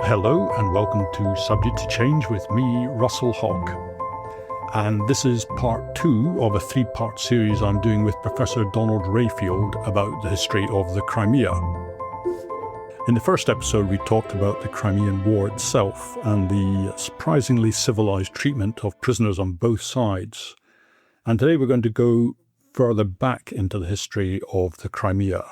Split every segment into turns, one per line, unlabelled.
Hello and welcome to Subject to Change with me, Russell Hogg. And this is part 2 of a 3-part series I'm doing with Professor Donald Rayfield about the history of the Crimea. In the first episode we talked about the Crimean War itself and the surprisingly civilized treatment of prisoners on both sides. And today we're going to go further back into the history of the Crimea.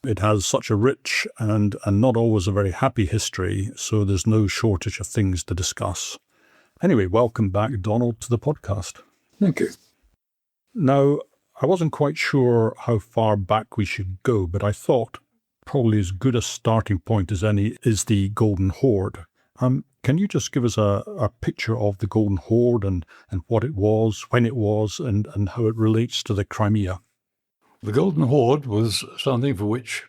It has such a rich and not always a very happy history, so there's no shortage of things to discuss. Anyway, welcome back, Donald, to the podcast.
Thank you.
Now, I wasn't quite sure how far back we should go, but I thought probably as good a starting point as any is the Golden Horde. Can you just give us a picture of the Golden Horde and what it was, when it was, and how it relates to the Crimea?
The Golden Horde was something for which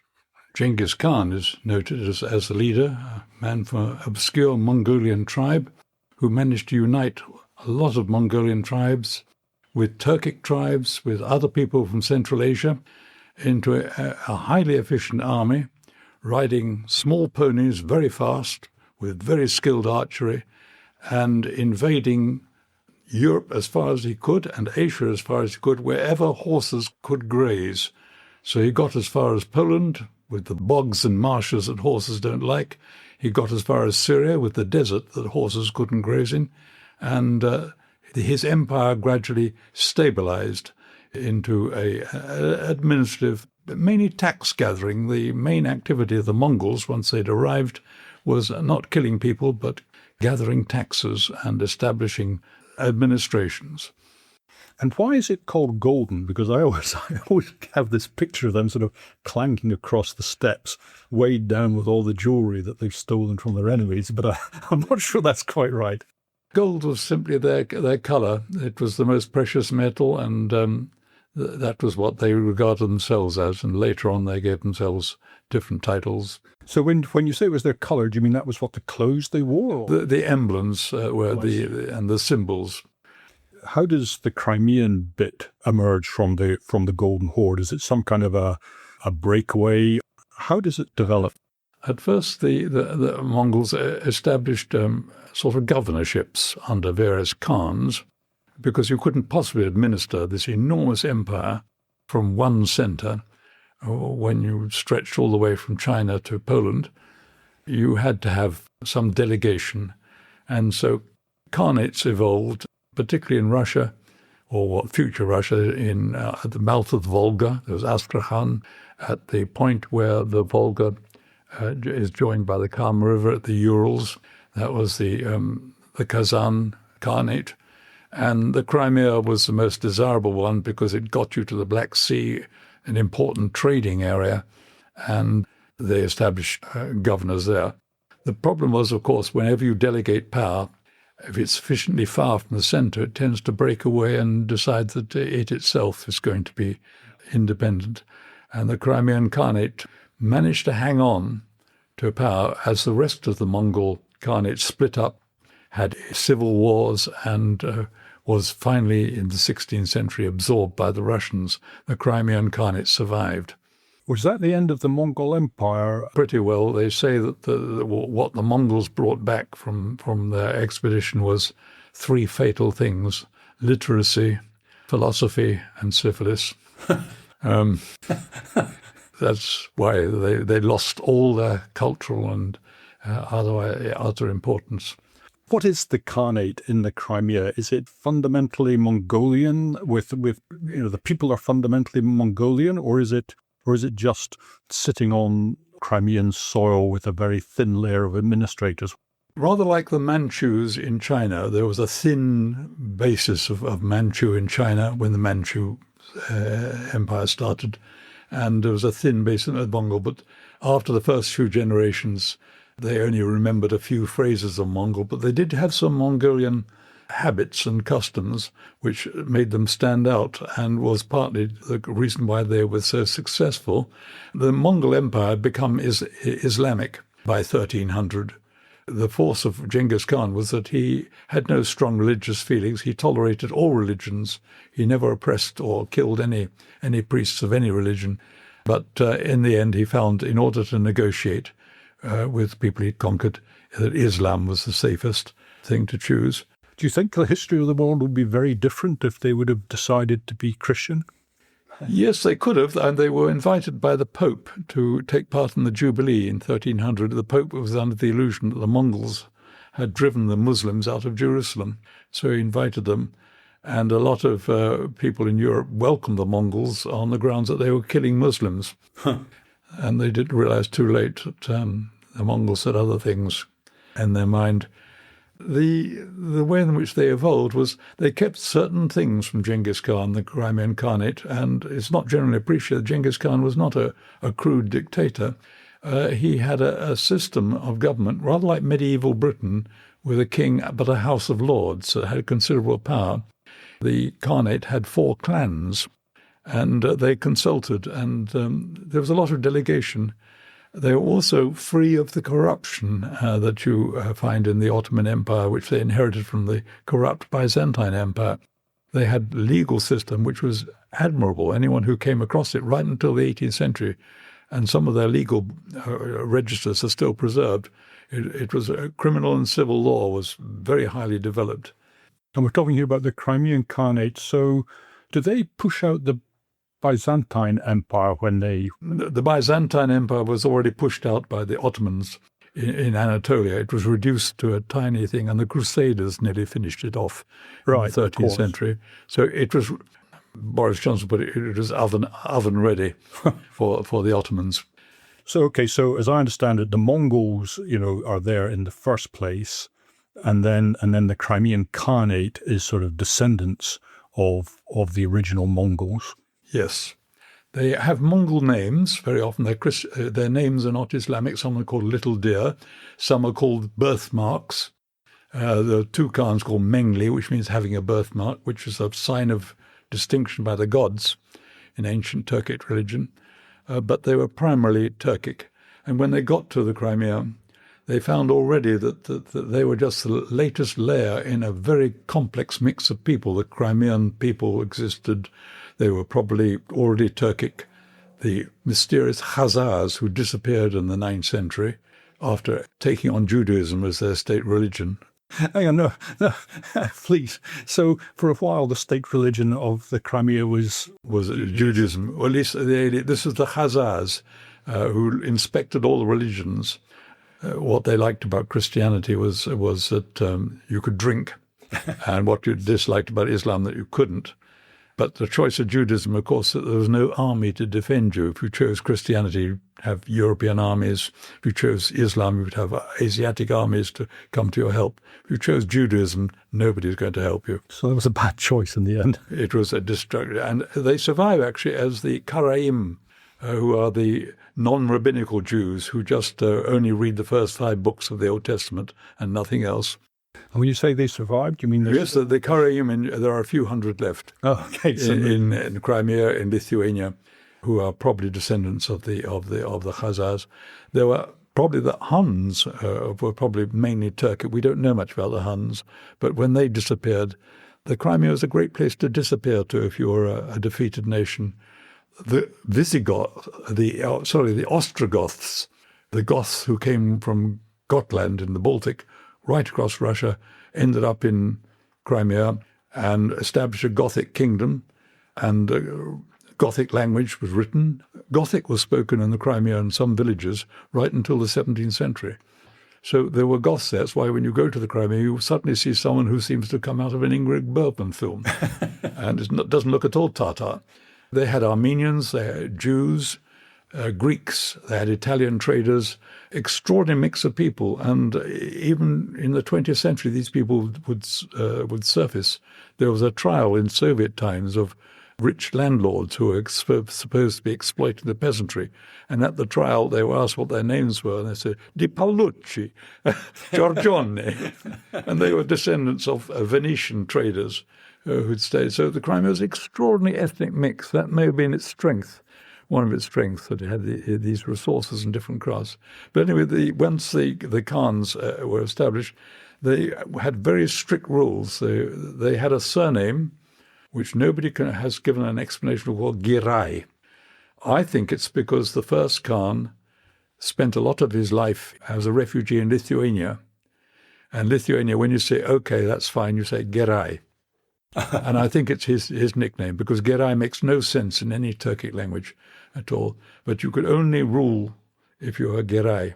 Genghis Khan is noted as the leader, a man from an obscure Mongolian tribe who managed to unite a lot of Mongolian tribes with Turkic tribes, with other people from Central Asia, into a highly efficient army, riding small ponies very fast, with very skilled archery, and invading Europe as far as he could and Asia as far as he could, wherever horses could graze. So he got as far as Poland with the bogs and marshes that horses don't like. He got as far as Syria with the desert that horses couldn't graze in. And his empire gradually stabilized into a administrative, mainly tax gathering. The main activity of the Mongols, once they'd arrived, was not killing people, but gathering taxes and establishing administrations.
And why is it called golden? Because I always have this picture of them sort of clanking across the steps, weighed down with all the jewellery that they've stolen from their enemies, but I'm not sure that's quite right.
Gold was simply their colour. It was the most precious metal, and that was what they regarded themselves as, and later on they gave themselves different titles.
So when you say it was their colour, do you mean that was what the clothes they wore?
The emblems were the symbols.
How does the Crimean bit emerge from the Golden Horde? Is it some kind of a breakaway? How does it develop?
At first, the Mongols established sort of governorships under various khans, because you couldn't possibly administer this enormous empire from one centre. When you stretched all the way from China to Poland, you had to have some delegation. And so khanates evolved, particularly in Russia, or future Russia, at the mouth of the Volga. There was Astrakhan at the point where the Volga is joined by the Kama River at the Urals. That was the Kazan Khanate. And the Crimea was the most desirable one because it got you to the Black Sea, an important trading area, and they established governors there. The problem was, of course, whenever you delegate power, if it's sufficiently far from the centre, it tends to break away and decide that it itself is going to be independent. And the Crimean Khanate managed to hang on to power as the rest of the Mongol Khanate split up, had civil wars, and was finally, in the 16th century, absorbed by the Russians. The Crimean Khanate survived.
Was that the end of the Mongol Empire?
Pretty well. They say that what the Mongols brought back from their expedition was 3 fatal things: literacy, philosophy, and syphilis. That's why they lost all their cultural and other importance.
What is the Khanate in the Crimea? Is it fundamentally Mongolian, with the people are fundamentally Mongolian, or is it just sitting on Crimean soil with a very thin layer of administrators?
Rather like the Manchus in China, there was a thin basis of Manchu in China when the Manchu Empire started, and there was a thin basis of Mongol. But after the first few generations, they only remembered a few phrases of Mongol, but they did have some Mongolian habits and customs which made them stand out and was partly the reason why they were so successful. The Mongol Empire had become Islamic by 1300. The force of Genghis Khan was that he had no strong religious feelings. He tolerated all religions. He never oppressed or killed any priests of any religion. But in the end, he found, in order to negotiate with people he'd conquered, that Islam was the safest thing to choose.
Do you think the history of the world would be very different if they would have decided to be Christian?
Yes, they could have, and they were invited by the Pope to take part in the Jubilee in 1300. The Pope was under the illusion that the Mongols had driven the Muslims out of Jerusalem, so he invited them. And a lot of people in Europe welcomed the Mongols on the grounds that they were killing Muslims. And they didn't realize too late that the Mongols had other things in their mind. The way in which they evolved was they kept certain things from Genghis Khan, the Crimean Khanate, and it's not generally appreciated. Genghis Khan was not a crude dictator. He had a system of government, rather like medieval Britain, with a king but a house of lords that had considerable power. The Khanate had 4 clans, and they consulted, and there was a lot of delegation. They were also free of the corruption that you find in the Ottoman Empire, which they inherited from the corrupt Byzantine Empire. They had a legal system which was admirable. Anyone who came across it right until the 18th century, and some of their legal registers are still preserved. It was criminal and civil law was very highly developed.
And we're talking here about the Crimean Khanate. So do they push out the Byzantine Empire when they...
The Byzantine Empire was already pushed out by the Ottomans in Anatolia. It was reduced to a tiny thing, and the Crusaders nearly finished it off in the 13th century. So it was, Boris Johnson put it, it was oven ready for the Ottomans.
So as I understand it, the Mongols, are there in the first place, and then the Crimean Khanate is sort of descendants of the original Mongols.
Yes. They have Mongol names. Very often their names are not Islamic. Some are called Little Deer. Some are called birthmarks. There are 2 Khans called Mengli, which means having a birthmark, which is a sign of distinction by the gods in ancient Turkic religion. But they were primarily Turkic. And when they got to the Crimea, they found already that they were just the latest layer in a very complex mix of people. The Crimean people existed. They were probably already Turkic. The mysterious Khazars, who disappeared in the 9th century after taking on Judaism as their state religion.
Hang on, no, please. So for a while, the state religion of the Crimea was
Judaism. Or at least this is the Khazars who inspected all the religions. What they liked about Christianity was that you could drink, and what you disliked about Islam that you couldn't. But the choice of Judaism, of course, that there was no army to defend you. If you chose Christianity, you'd have European armies. If you chose Islam, you would have Asiatic armies to come to your help. If you chose Judaism, nobody's going to help you.
So it was a bad choice in the end.
It was a destruction. And they survive, actually, as the Karaim, who are the non-rabbinical Jews who just only read the first 5 books of the Old Testament and nothing else.
And when you say they survived, you mean...
Yes, the Karaim, there are a few hundred left.
Oh, okay. So
in Crimea, in Lithuania, who are probably descendants of the Khazars. There were probably the Huns were probably mainly Turkic. We don't know much about the Huns, but when they disappeared, the Crimea was a great place to disappear to if you were a defeated nation. The Visigoth, the Ostrogoths, the Goths who came from Gotland in the Baltic, right across Russia, ended up in Crimea and established a Gothic kingdom, and Gothic language was written. Gothic was spoken in the Crimea in some villages right until the 17th century. So there were Goths there. That's why when you go to the Crimea, you suddenly see someone who seems to come out of an Ingrid Bergman film. And it doesn't look at all Tatar. They had Armenians, they had Jews, Greeks, they had Italian traders, extraordinary mix of people. And even in the 20th century, these people would surface. There was a trial in Soviet times of rich landlords who were supposed to be exploiting the peasantry. And at the trial, they were asked what their names were, and they said, Di Paolucci, Giorgione. And they were descendants of Venetian traders who'd stayed. So the Crimea was an extraordinary ethnic mix. That may have been its strength, one of its strengths, that it had these resources and different crafts. But anyway, once the Khans were established, they had very strict rules. They had a surname which nobody has given an explanation of, called Girai. I think it's because the first Khan spent a lot of his life as a refugee in Lithuania. And Lithuania, when you say, okay, that's fine, you say Gerai. And I think it's his nickname, because Gerai makes no sense in any Turkic language at all. But you could only rule if you were Gerai.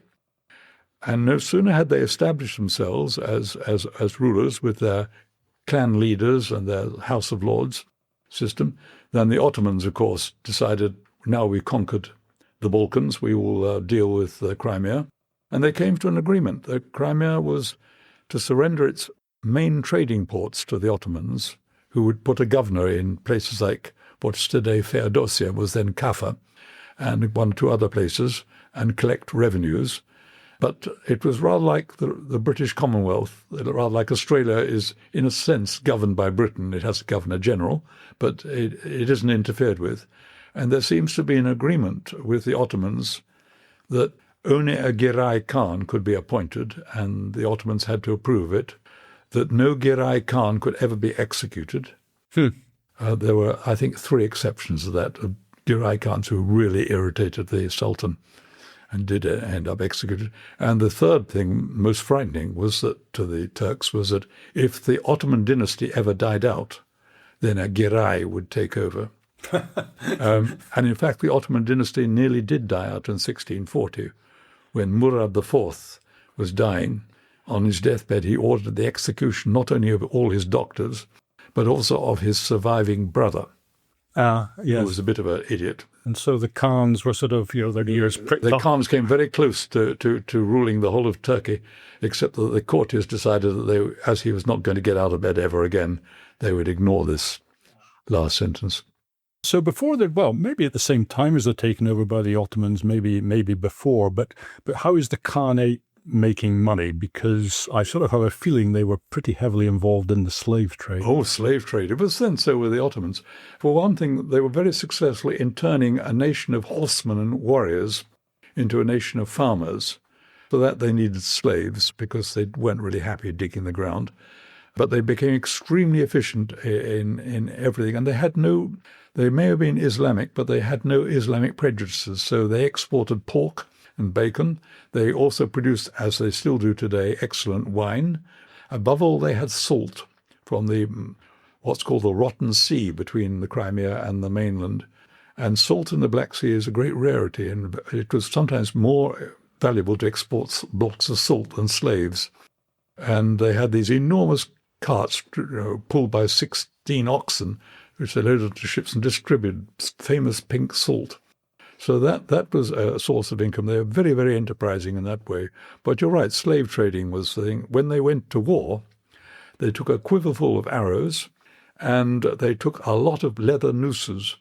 And no sooner had they established themselves as rulers with their clan leaders and their House of Lords system than the Ottomans, of course, decided, now we've conquered the Balkans, we will deal with Crimea. And they came to an agreement that Crimea was to surrender its main trading ports to the Ottomans, who would put a governor in places like what's today Feodosia, was then Kaffa, and one or two other places, and collect revenues. But it was rather like the British Commonwealth, rather like Australia is, in a sense, governed by Britain. It has a governor-general, but it isn't interfered with. And there seems to be an agreement with the Ottomans that only a Gerai Khan could be appointed, and the Ottomans had to approve it, that no Gerai Khan could ever be executed. There were, I think, 3 exceptions to that, of Gerai Khans who really irritated the Sultan and did end up executed. And the third thing, most frightening, was that to the Turks, was that if the Ottoman dynasty ever died out, then a Gerai would take over. And in fact, the Ottoman dynasty nearly did die out in 1640. When Murad IV was dying, on his deathbed, he ordered the execution not only of all his doctors, but also of his surviving brother,
Yes.
who was a bit of an idiot.
And so the Khans were sort of, their ears pricked
The
up.
Khans came very close to ruling the whole of Turkey, except that the courtiers decided that they, as he was not going to get out of bed ever again, they would ignore this last sentence.
So before maybe at the same time as they're taken over by the Ottomans, maybe before, but how is the Khanate making money? Because I sort of have a feeling they were pretty heavily involved in the slave trade.
Oh, slave trade. It was then so with the Ottomans. For one thing, they were very successful in turning a nation of horsemen and warriors into a nation of farmers. For that they needed slaves because they weren't really happy digging the ground. But they became extremely efficient in everything. And they may have been Islamic, but they had no Islamic prejudices. So they exported pork and bacon. They also produced, as they still do today, excellent wine. Above all, they had salt from what's called the Rotten Sea between the Crimea and the mainland. And salt in the Black Sea is a great rarity, and it was sometimes more valuable to export blocks of salt than slaves. And they had these enormous carts pulled by 16 oxen, which they loaded onto ships and distributed famous pink salt. So that was a source of income. They were very, very enterprising in that way. But you're right, slave trading was the thing. When they went to war, they took a quiver full of arrows, and they took a lot of leather nooses.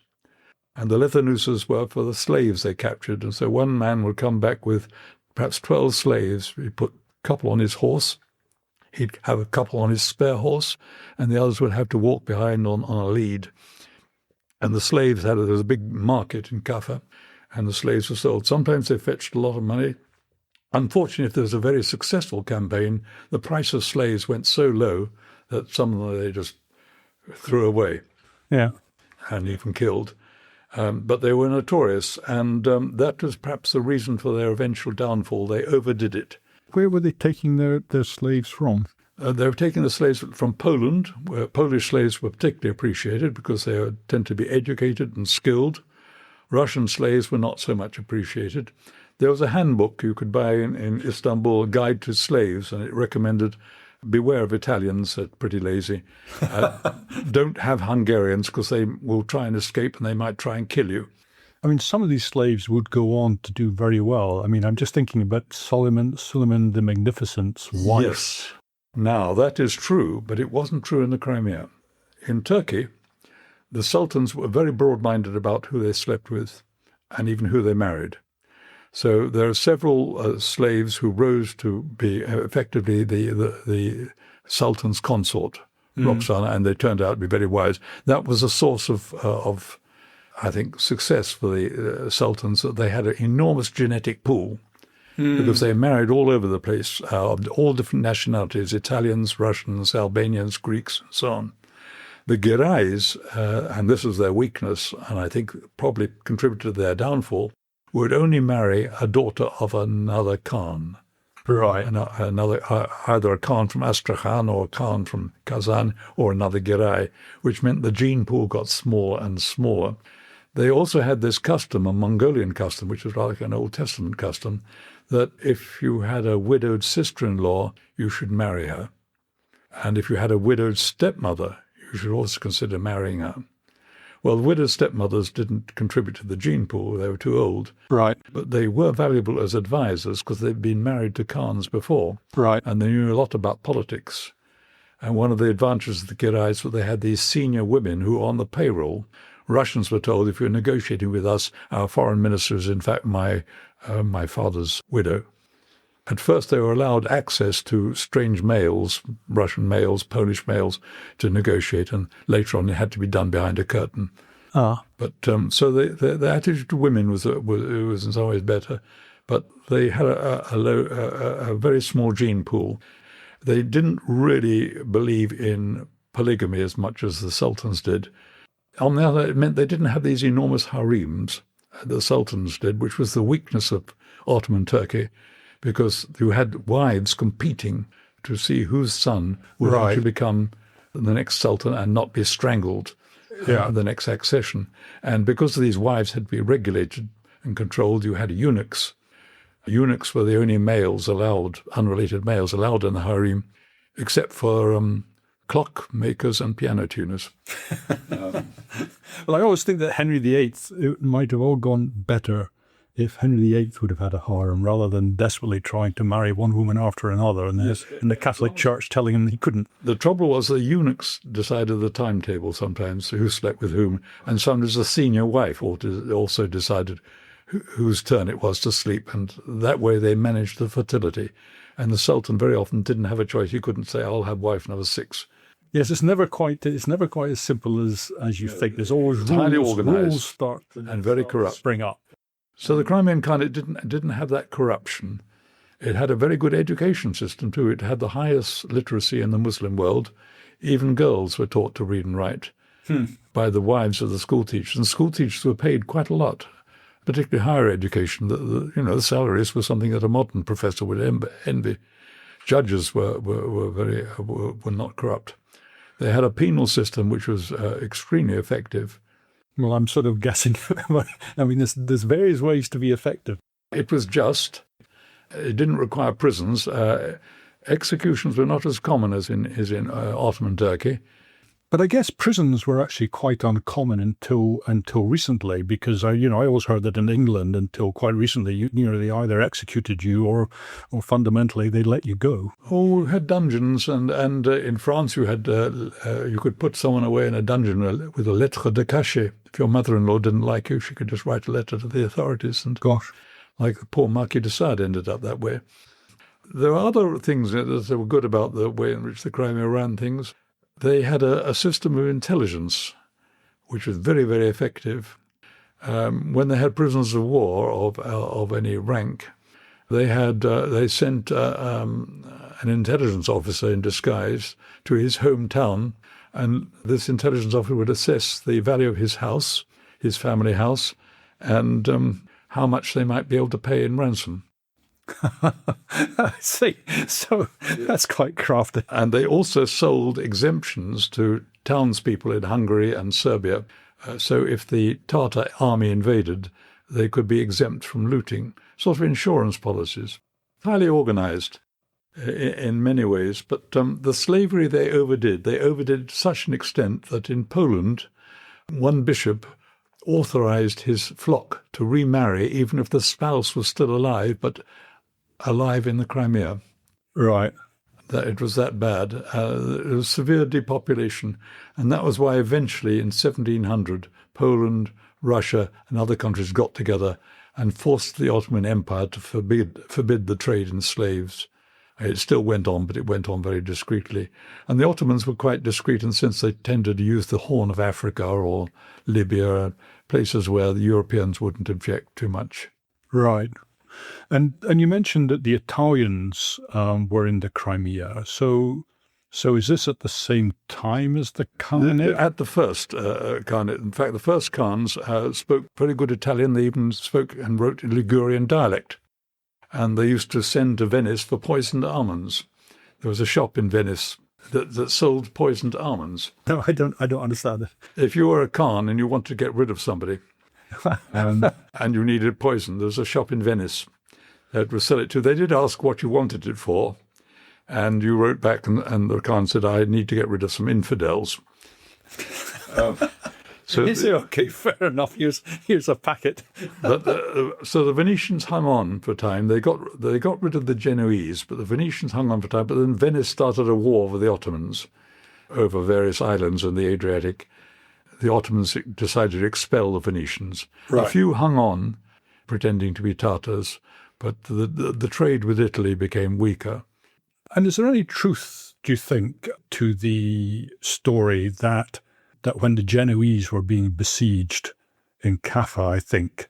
And the leather nooses were for the slaves they captured. And so one man would come back with perhaps 12 slaves. He'd put a couple on his horse. He'd have a couple on his spare horse, and the others would have to walk behind on a lead. And the slaves there was a big market in Kaffa, and the slaves were sold. Sometimes they fetched a lot of money. Unfortunately, if there was a very successful campaign, the price of slaves went so low that some of them they just threw away.
Yeah.
And even killed. But they were notorious, and that was perhaps the reason for their eventual downfall. They overdid it.
Where were they taking their slaves from?
They were taking the slaves from Poland, where Polish slaves were particularly appreciated because they tend to be educated and skilled. Russian slaves were not so much appreciated. There was a handbook you could buy in Istanbul, a guide to slaves, and it recommended, beware of Italians, they're pretty lazy. Don't have Hungarians because they will try and escape and they might try and kill you.
I mean, some of these slaves would go on to do very well. I mean, I'm just thinking about Suleiman the Magnificent's wife.
Yes. Now, that is true, but it wasn't true in the Crimea. In Turkey, the sultans were very broad-minded about who they slept with and even who they married. So there are several slaves who rose to be effectively the sultan's consort, Roxana, and they turned out to be very wise. That was a source of I think, success for the sultans, that they had an enormous genetic pool because they married all over the place, all different nationalities, Italians, Russians, Albanians, Greeks, and so on. The Gerais, and this was their weakness, and I think probably contributed to their downfall, would only marry a daughter of another Khan.
Right.
Either a Khan from Astrakhan or a Khan from Kazan or another Giray, which meant the gene pool got smaller and smaller. They also had this custom, a Mongolian custom, which was like an Old Testament custom, that if you had a widowed sister-in-law, you should marry her. And if you had a widowed stepmother, you should also consider marrying her. Well, widowed stepmothers didn't contribute to the gene pool. They were too old.
Right.
But they were valuable as advisors because they'd been married to Khans before.
Right.
And they knew a lot about politics. And one of the advantages of the Girays was they had these senior women who were on the payroll. Russians were told, if you're negotiating with us, our foreign minister is in fact my father's widow. At first they were allowed access to strange males, Russian males, Polish males, to negotiate, and later on it had to be done behind a curtain. But so the attitude to women was in some ways better, but they had a very small gene pool. They didn't really believe in polygamy as much as the sultans did. On the other, it meant they didn't have these enormous harems the sultans did, which was the weakness of Ottoman Turkey, because you had wives competing to see whose son would actually become the next sultan and not be strangled in the next accession. And because these wives had to be regulated and controlled, you had eunuchs. Eunuchs were the only males allowed, unrelated males allowed in the harem, except for clock makers and piano tuners.
Well, I always think that Henry VIII, it might have all gone better if Henry VIII would have had a harem rather than desperately trying to marry one woman after another and the Catholic Church telling him he couldn't.
The trouble was the eunuchs decided the timetable sometimes, who slept with whom, and sometimes the senior wife also decided whose turn it was to sleep, and that way they managed the fertility. And the Sultan very often didn't have a choice. He couldn't say, I'll have wife number 6.
Yes, it's never quite as simple as you think. There's always
highly
rules
organised
start
and very corrupt.
Spring up.
So the Crimean Khanate didn't have that corruption. It had a very good education system too. It had the highest literacy in the Muslim world. Even girls were taught to read and write by the wives of the school teachers. And school teachers were paid quite a lot, particularly higher education. The salaries were something that a modern professor would envy. Judges were not corrupt. They had a penal system which was extremely effective.
Well, I'm sort of guessing. I mean, there's various ways to be effective.
It was just. It didn't require prisons. Executions were not as common as in Ottoman Turkey.
But I guess prisons were actually quite uncommon until recently, because I always heard that in England until quite recently, they either executed you or fundamentally they let you go.
Oh, we had dungeons, and in France you had you could put someone away in a dungeon with a lettre de cachet. If your mother-in-law didn't like you, she could just write a letter to the authorities, and like the poor Marquis de Sade ended up that way. There are other things that were good about the way in which the Crimea ran things. They had a system of intelligence, which was very, very effective. When they had prisoners of war of any rank, they sent an intelligence officer in disguise to his hometown, and this intelligence officer would assess the value of his house, his family house, and how much they might be able to pay in ransom.
I see. So that's quite crafty.
And they also sold exemptions to townspeople in Hungary and Serbia. So if the Tatar army invaded, they could be exempt from looting. Sort of insurance policies. Highly organized in many ways. But the slavery they overdid to such an extent that in Poland, one bishop authorized his flock to remarry even if the spouse was still alive, but alive in the Crimea.
Right.
That it was that bad. It was severe depopulation. And that was why eventually in 1700, Poland, Russia and other countries got together and forced the Ottoman Empire to forbid the trade in slaves. It still went on, but it went on very discreetly. And the Ottomans were quite discreet, and since they tended to use the Horn of Africa or Libya, places where the Europeans wouldn't object too much.
Right. And you mentioned that the Italians were in the Crimea. So So is this at the same time as the Khanate?
At the first Khanate. In fact, the first Khans spoke very good Italian. They even spoke and wrote in Ligurian dialect. And they used to send to Venice for poisoned almonds. There was a shop in Venice that sold poisoned almonds.
No, I don't understand it.
If you were a Khan and you wanted to get rid of somebody and you needed poison, there was a shop in Venice that would sell it to. They did ask what you wanted it for. And you wrote back, and the Khan said, I need to get rid of some infidels.
So you say, okay, fair enough, here's a packet.
So the Venetians hung on for a time. They got rid of the Genoese, but the Venetians hung on for a time. But then Venice started a war with the Ottomans over various islands in the Adriatic. The Ottomans decided to expel the Venetians.
Right.
A few hung on, pretending to be Tatars, but the trade with Italy became weaker.
And is there any truth, do you think, to the story that when the Genoese were being besieged in Kaffa, I think,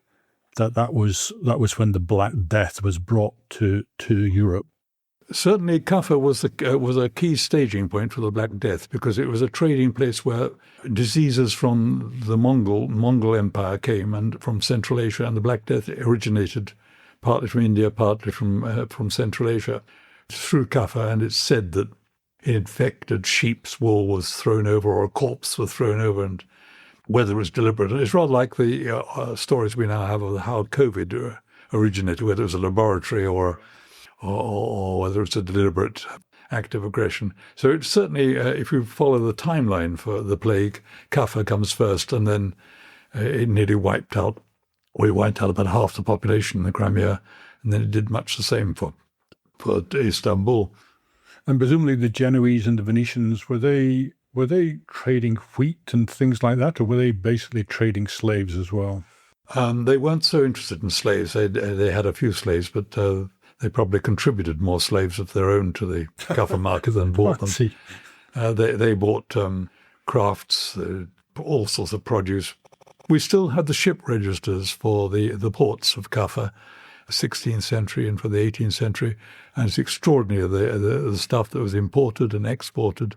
that was when the Black Death was brought to Europe?
Certainly, Kaffa was a key staging point for the Black Death because it was a trading place where diseases from the Mongol Empire came and from Central Asia, and the Black Death originated partly from India, partly from Central Asia. Through Kaffa, and it's said that infected sheep's wool was thrown over or a corpse was thrown over, and whether it was deliberate. It's rather like the stories we now have of how COVID originated, whether it was a laboratory or whether it's a deliberate act of aggression. So it's certainly, if you follow the timeline for the plague, Kaffa comes first, and then it nearly wiped out about half the population in the Crimea, and then it did much the same for Istanbul.
And presumably the Genoese and the Venetians, were they trading wheat and things like that, or were they basically trading slaves as well?
They weren't so interested in slaves. They had a few slaves, but they probably contributed more slaves of their own to the Kaffa market than bought them. They bought crafts, all sorts of produce. We still had the ship registers for the ports of Kaffa, 16th century and for the 18th century, and it's extraordinary the stuff that was imported and exported,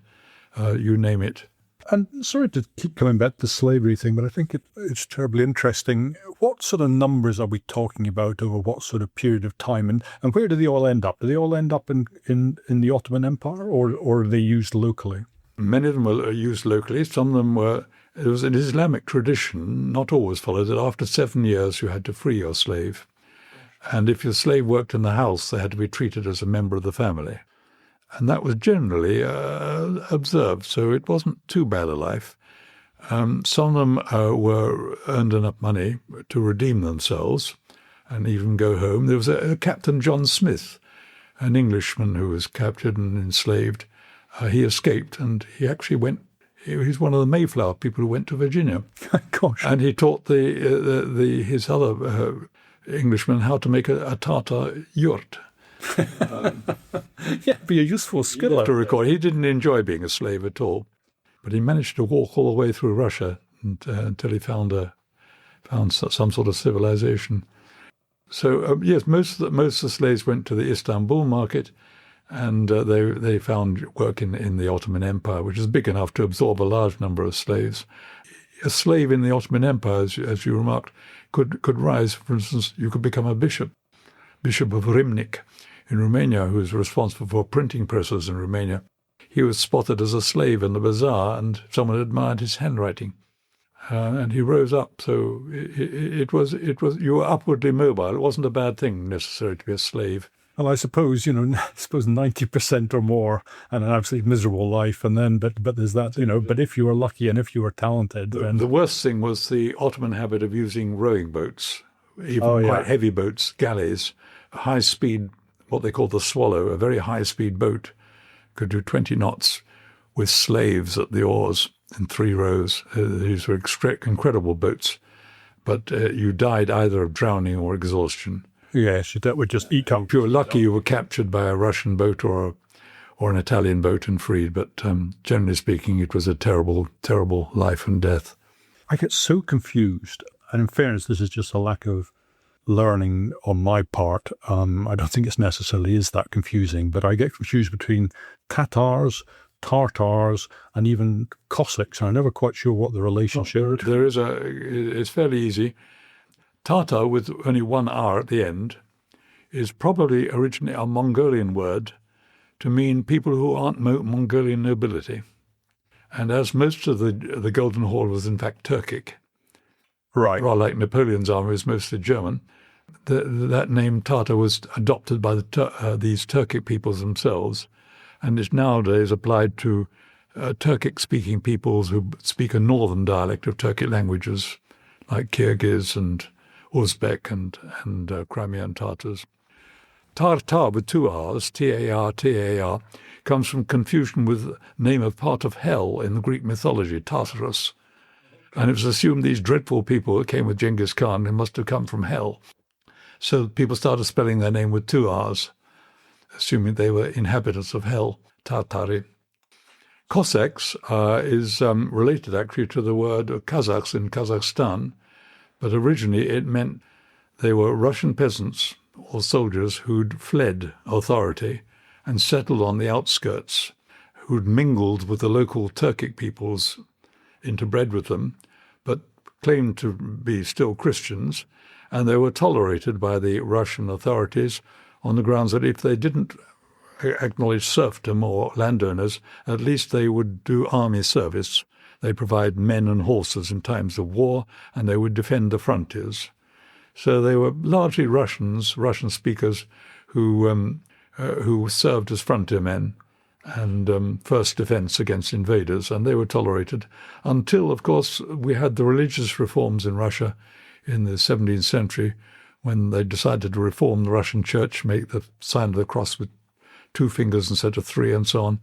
you name it.
And sorry to keep coming back to the slavery thing, but I think it's terribly interesting. What sort of numbers are we talking about over what sort of period of time, and where do they all end up? Do they all end up in the Ottoman Empire, or are they used locally?
Many of them were used locally. Some of them were. It was an Islamic tradition, not always followed, that after 7 years you had to free your slave. And if your slave worked in the house, they had to be treated as a member of the family. And that was generally observed, so it wasn't too bad a life. Some of them earned enough money to redeem themselves and even go home. There was a Captain John Smith, an Englishman who was captured and enslaved. He escaped, and he actually went. He's one of the Mayflower people who went to Virginia.
Gosh!
And he taught his other Englishmen how to make a Tatar yurt.
Yeah, be a useful skill.
You have to record, he didn't enjoy being a slave at all, but he managed to walk all the way through Russia until he found some sort of civilization. So yes, most of the slaves went to the Istanbul market, and they found work in the Ottoman Empire, which is big enough to absorb a large number of slaves. A slave in the Ottoman Empire, as you remarked, could rise. For instance, you could become a bishop of Rymnik in Romania, who was responsible for printing presses in Romania. He was spotted as a slave in the bazaar, and someone admired his handwriting, and he rose up. So it was you were upwardly mobile. It wasn't a bad thing necessarily to be a slave.
Well, I suppose 90% or more, and an absolutely miserable life, and then but there's that, But if you were lucky and if you were talented, then
the worst thing was the Ottoman habit of using rowing boats, even quite heavy boats, galleys, high speed, what they call the Swallow, a very high speed boat, could do 20 knots with slaves at the oars in 3 rows. These were incredible boats, but you died either of drowning or exhaustion.
Yes, that would just eat up.
If you were lucky, you were captured by a Russian boat or an Italian boat and freed. But generally speaking, it was a terrible, terrible life and death.
I get so confused. And in fairness, this is just a lack of learning on my part. I don't think it necessarily is that confusing, but I get confused between Tatars, Tartars, and even Cossacks. I'm never quite sure what the relationship.
It's fairly easy. Tatar, with only one R at the end, is probably originally a Mongolian word to mean people who aren't Mongolian nobility. And as most of the Golden Horde was in fact Turkic,
Right.
rather like Napoleon's army was mostly German, that name Tatar was adopted by these Turkic peoples themselves, and is nowadays applied to Turkic-speaking peoples who speak a northern dialect of Turkic languages, like Kyrgyz and Uzbek and Crimean Tatars. Tartar with two R's, T-A-R, comes from confusion with the name of part of hell in the Greek mythology, Tartarus. And it was assumed these dreadful people that came with Genghis Khan, they must have come from hell. So people started spelling their name with two R's, assuming they were inhabitants of hell, Tartari. Cossacks is related actually to the word Kazakhs in Kazakhstan, but originally it meant they were Russian peasants or soldiers who'd fled authority and settled on the outskirts, who'd mingled with the local Turkic peoples, interbred with them, but claimed to be still Christians, and they were tolerated by the Russian authorities on the grounds that if they didn't acknowledge serfdom or landowners, at least they would do army service. They provide men and horses in times of war, and they would defend the frontiers. So they were largely Russian speakers who served as frontier men and first defense against invaders, and they were tolerated until, of course, we had the religious reforms in Russia in the 17th century when they decided to reform the Russian church, make the sign of the cross with two fingers instead of three, and so on.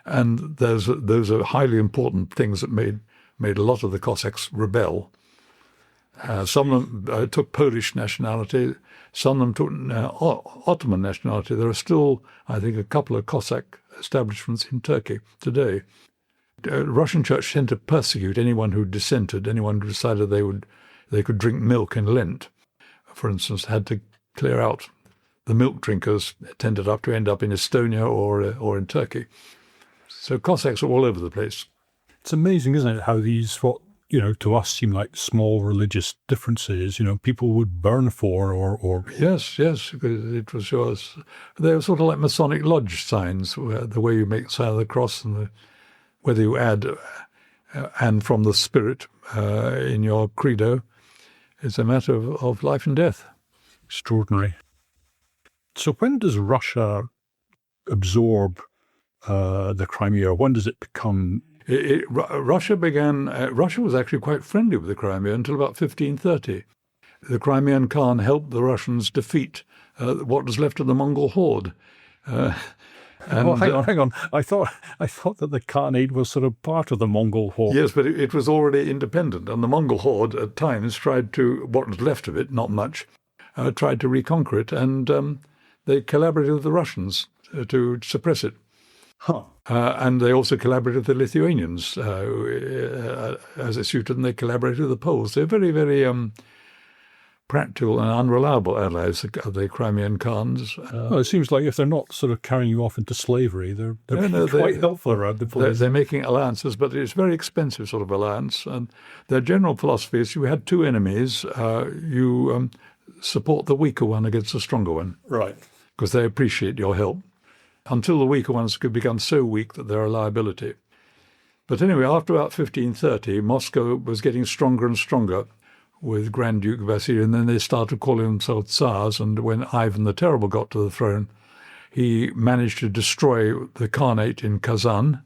And those are highly important things that made a lot of the Cossacks rebel. Some of them took Polish nationality, some of them took Ottoman nationality. There are still, I think, a couple of Cossack establishments in Turkey today. Russian church tend to persecute anyone who dissented, anyone who decided they could drink milk in Lent, for instance, had to clear out. The milk drinkers tended to end up in Estonia or in Turkey. So Cossacks are all over the place.
It's amazing, isn't it, how these, what, to us seem like small religious differences, people would burn for or...
Yes, because it was yours. They were sort of like Masonic lodge signs, where the way you make the sign of the cross and whether you add and from the spirit in your credo is a matter of life and death.
Extraordinary. So when does Russia absorb the Crimea? When does it become...
Russia was actually quite friendly with the Crimea until about 1530. The Crimean Khan helped the Russians defeat what was left of the Mongol Horde.
Hang on. I thought that the Khanate was sort of part of the Mongol Horde.
Yes, but it was already independent, and the Mongol Horde at times tried to, what was left of it, not much, tried to reconquer it, and they collaborated with the Russians to suppress it.
Huh.
And they also collaborated with the Lithuanians as it suited them. They collaborated with the Poles. They're very, very practical and unreliable allies of the Crimean Khans.
Well, it seems like if they're not sort of carrying you off into slavery, they're quite helpful around the place.
They're making alliances, but it's a very expensive sort of alliance. And their general philosophy is you had two enemies, you support the weaker one against the stronger one.
Right.
Because they appreciate your help, until the weaker ones could become so weak that they're a liability. But anyway, after about 1530, Moscow was getting stronger and stronger with Grand Duke Vasily, and then they started calling themselves Tsars, and when Ivan the Terrible got to the throne, he managed to destroy the Khanate in Kazan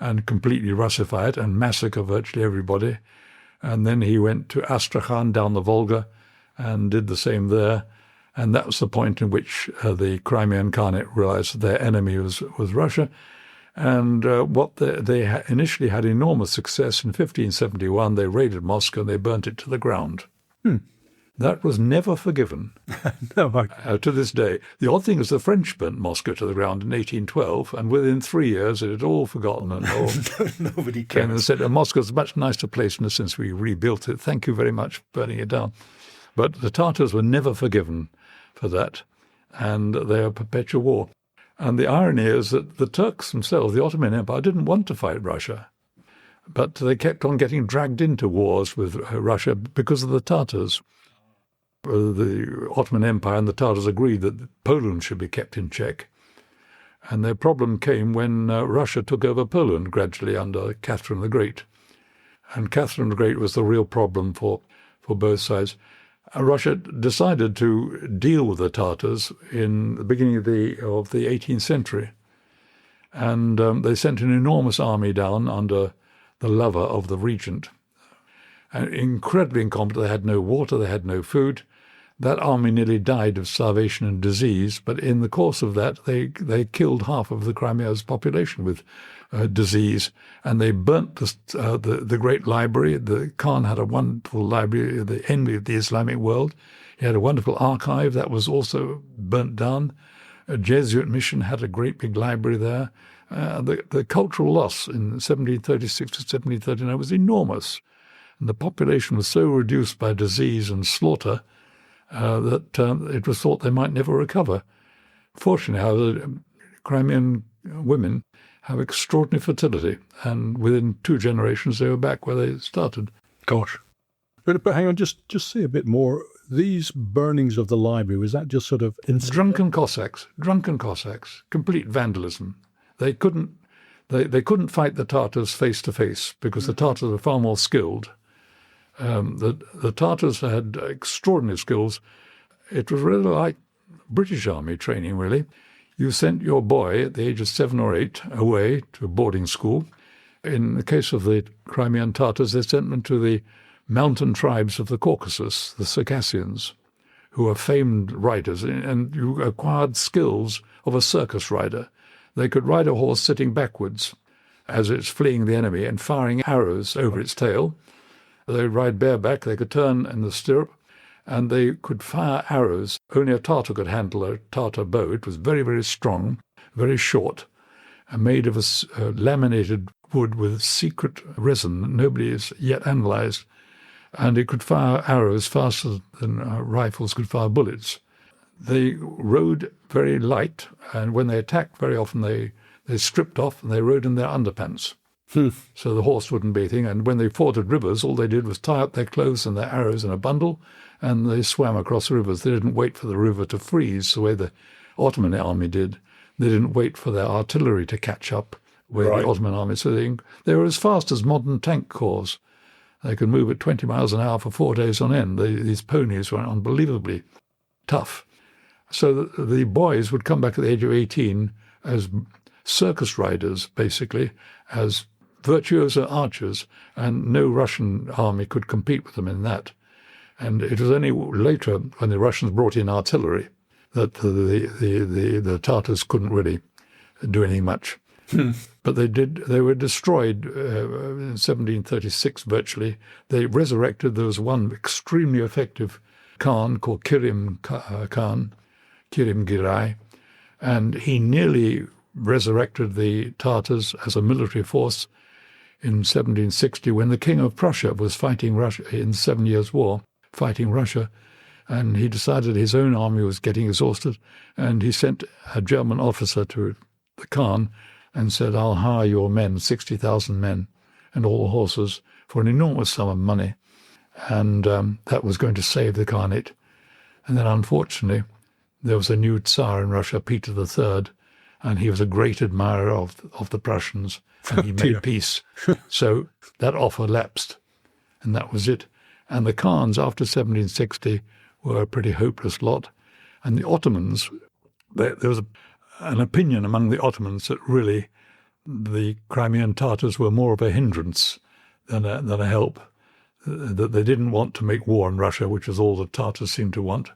and completely Russify it and massacre virtually everybody. And then he went to Astrakhan down the Volga and did the same there. And that was the point in which the Crimean Khanate realized that their enemy was Russia. And they initially had enormous success. In 1571, they raided Moscow and they burnt it to the ground. That was never forgiven to this day. The odd thing is the French burnt Moscow to the ground in 1812, and within 3 years it had all forgotten. And
nobody
came and said, Moscow's a much nicer place since we rebuilt it. Thank you very much for burning it down. But the Tatars were never forgiven for that, and they are perpetual war. And the irony is that the Turks themselves, the Ottoman Empire, didn't want to fight Russia, but they kept on getting dragged into wars with Russia because of the Tatars. The Ottoman Empire and the Tatars agreed that Poland should be kept in check. And their problem came when Russia took over Poland gradually under Catherine the Great. And Catherine the Great was the real problem for both sides. Russia decided to deal with the Tatars in the beginning of the 18th century. And they sent an enormous army down under the lover of the regent. And incredibly incompetent. They had no water, they had no food. That army nearly died of starvation and disease, but in the course of that, they killed half of the Crimea's population with disease, and they burnt the great library. The Khan had a wonderful library, the envy of the Islamic world. He had a wonderful archive that was also burnt down. A Jesuit mission had a great big library there. The cultural loss in 1736 to 1739 was enormous, and the population was so reduced by disease and slaughter that it was thought they might never recover. Fortunately, however, Crimean women have extraordinary fertility, and within 2 generations they were back where they started.
Gosh. But hang on, just say a bit more. These burnings of the library, was that just sort of...
Drunken Cossacks, complete vandalism. They couldn't fight the Tatars face to face because the Tatars were far more skilled. The Tatars had extraordinary skills. It was really like British Army training, really. You sent your boy at the age of 7 or 8 away to a boarding school. In the case of the Crimean Tatars, they sent them to the mountain tribes of the Caucasus, the Circassians, who are famed riders, and you acquired skills of a circus rider. They could ride a horse sitting backwards as it's fleeing the enemy and firing arrows over its tail. They would ride bareback, they could turn in the stirrup, and they could fire arrows. Only a Tatar could handle a Tatar bow. It was very, very strong, very short, and made of a laminated wood with secret resin that nobody has yet analyzed. And it could fire arrows faster than rifles could fire bullets. They rode very light, and when they attacked, very often they stripped off and they rode in their underpants. So the horse wouldn't be anything. And when they fought at rivers, all they did was tie up their clothes and their arrows in a bundle, and they swam across rivers. They didn't wait for the river to freeze the way the Ottoman army did. They didn't wait for their artillery to catch up where the Ottoman army. So they were as fast as modern tank corps. They could move at 20 miles an hour for 4 days on end. These ponies were unbelievably tough. So the boys would come back at the age of 18 as circus riders, basically, as virtuoso archers, and no Russian army could compete with them in that. And it was only later, when the Russians brought in artillery, that the Tatars couldn't really do anything much. But they were destroyed in 1736 virtually. They resurrected. There was one extremely effective Khan called Kirim Girai, and he nearly resurrected the Tatars as a military force in 1760 when the King of Prussia was fighting Russia in the 7 Years' War, fighting Russia, and he decided his own army was getting exhausted, and he sent a German officer to the Khan and said, "I'll hire your men, 60,000 men, and all the horses for an enormous sum of money." And that was going to save the Khanate. And then, unfortunately, there was a new Tsar in Russia, Peter III, and he was a great admirer of the Prussians, and he made peace. So that offer lapsed, and that was it. And the Khans, after 1760, were a pretty hopeless lot. And the Ottomans, there was an opinion among the Ottomans that really the Crimean Tatars were more of a hindrance than a help, that they didn't want to make war on Russia, which is all the Tatars seemed to want,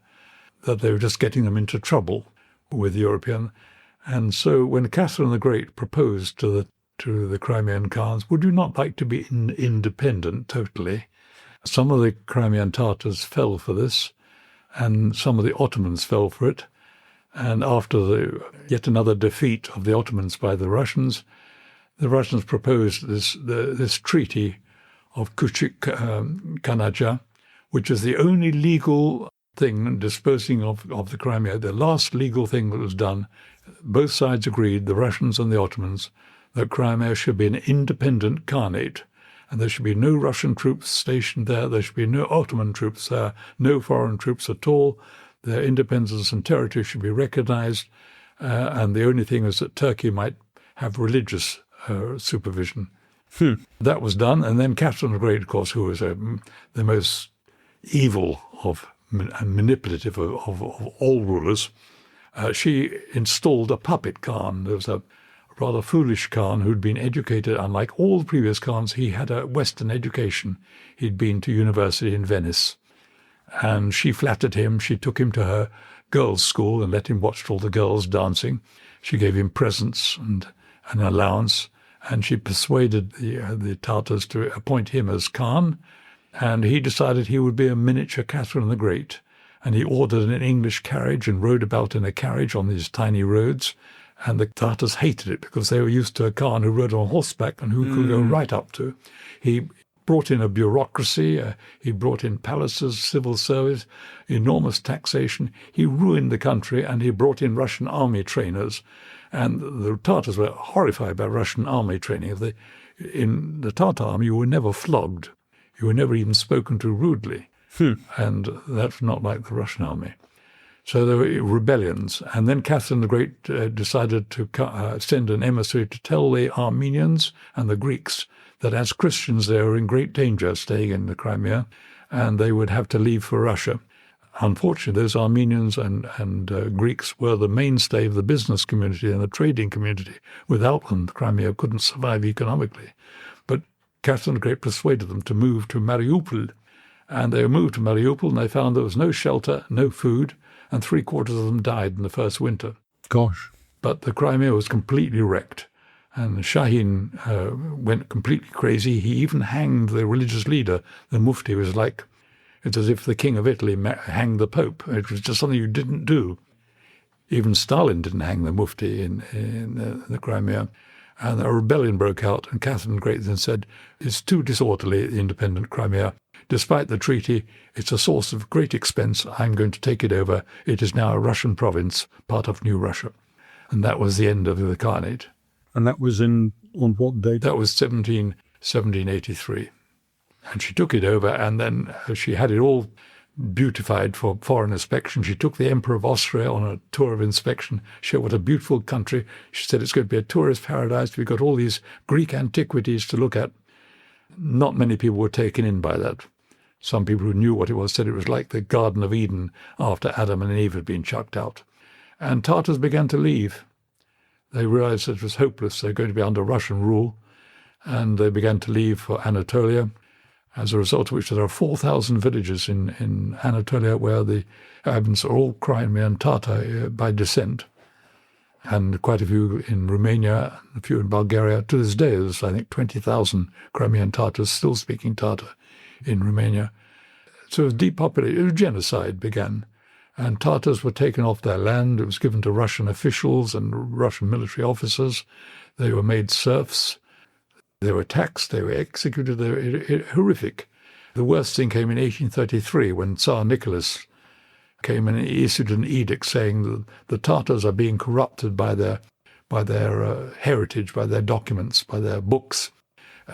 that they were just getting them into trouble with European. And so when Catherine the Great proposed to the Crimean Khans, would you not like to be independent totally? Some of the Crimean Tatars fell for this, and some of the Ottomans fell for it. And after yet another defeat of the Ottomans by the Russians proposed this treaty of Küçük Kanaja, which is the only legal thing disposing of the Crimea, the last legal thing that was done Both sides agreed, the Russians and the Ottomans, that Crimea should be an independent Khanate, and there should be no Russian troops stationed there, there should be no Ottoman troops there, no foreign troops at all. Their independence and territory should be recognized, and the only thing is that Turkey might have religious supervision. That was done, and then Catherine the Great, of course, who was the most evil and manipulative of all rulers, she installed a puppet Khan. There was a rather foolish Khan who'd been educated, unlike all the previous Khans. He had a Western education. He'd been to university in Venice. And she flattered him. She took him to her girls' school and let him watch all the girls dancing. She gave him presents and an allowance, and she persuaded the Tatars to appoint him as Khan, and he decided he would be a miniature Catherine the Great. And he ordered an English carriage and rode about in a carriage on these tiny roads. And the Tatars hated it because they were used to a Khan who rode on horseback and who could go right up to. He brought in a bureaucracy, he brought in palaces, civil service, enormous taxation. He ruined the country, and he brought in Russian army trainers. And the Tatars were horrified by Russian army training. In the Tatar army, you were never flogged. You were never even spoken to rudely. And that's not like the Russian army. So there were rebellions. And then Catherine the Great decided to send an emissary to tell the Armenians and the Greeks that as Christians they were in great danger staying in the Crimea, and they would have to leave for Russia. Unfortunately, those Armenians and Greeks were the mainstay of the business community and the trading community. Without them, the Crimea couldn't survive economically. But Catherine the Great persuaded them to move to Mariupol. And they moved to Mariupol, and they found there was no shelter, no food, and 3/4 of them died in the first winter.
Gosh.
But the Crimea was completely wrecked. And Shahin went completely crazy. He even hanged the religious leader. The Mufti was like, it's as if the King of Italy hanged the Pope. It was just something you didn't do. Even Stalin didn't hang the Mufti in the Crimea. And a rebellion broke out, and Catherine the Great then said, it's too disorderly, the independent Crimea. Despite the treaty, it's a source of great expense. I'm going to take it over. It is now a Russian province, part of New Russia. And that was the end of the Khanate.
And that was on what date?
That was 1783. And she took it over, and then she had it all beautified for foreign inspection. She took the Emperor of Austria on a tour of inspection, showed what a beautiful country. She said it's going to be a tourist paradise. We've got all these Greek antiquities to look at. Not many people were taken in by that. Some people who knew what it was said it was like the Garden of Eden after Adam and Eve had been chucked out. And Tatars began to leave. They realized it was hopeless. They're going to be under Russian rule. And they began to leave for Anatolia, as a result of which there are 4,000 villages in Anatolia where the inhabitants are all Crimean Tatar by descent. And quite a few in Romania, a few in Bulgaria. To this day, there's, I think, 20,000 Crimean Tatars still speaking Tatar in Romania. So it was depopulated. Genocide began. And Tatars were taken off their land. It was given to Russian officials and Russian military officers. They were made serfs. They were taxed. They were executed. They were horrific. The worst thing came in 1833 when Tsar Nicholas came and he issued an edict saying that the Tatars are being corrupted by their heritage, by their documents, by their books.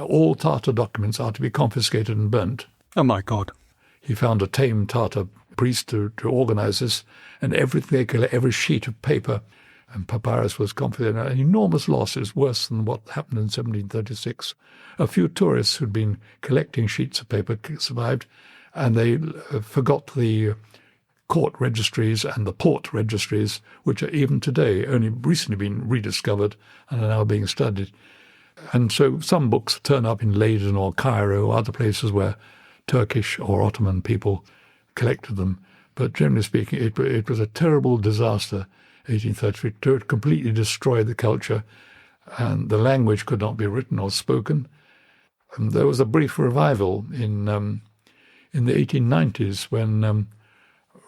All Tatar documents are to be confiscated and burnt.
Oh, my God.
He found a tame Tatar priest to organize this, and everything they collect, every sheet of paper and papyrus was confiscated. An enormous loss. Is worse than what happened in 1736. A few tourists who'd been collecting sheets of paper survived, and they forgot the court registries and the port registries, which are even today only recently been rediscovered and are now being studied. And so some books turn up in Leiden or Cairo or other places where Turkish or Ottoman people collected them. But generally speaking, it was a terrible disaster, 1833. It completely destroyed the culture, and the language could not be written or spoken. And there was a brief revival in the 1890s when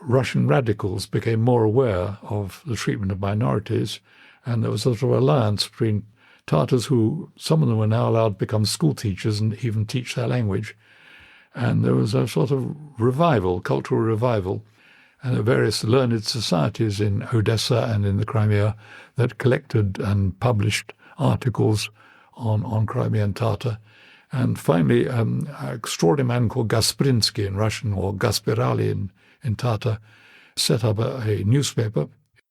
Russian radicals became more aware of the treatment of minorities, and there was a sort of alliance between Tatars who, some of them were now allowed to become school teachers and even teach their language. And there was a sort of revival, cultural revival. and various learned societies in Odessa and in the Crimea that collected and published articles on Crimean Tatar. And finally, an extraordinary man called Gasprinsky in Russian, or Gaspirali in Tatar, set up a newspaper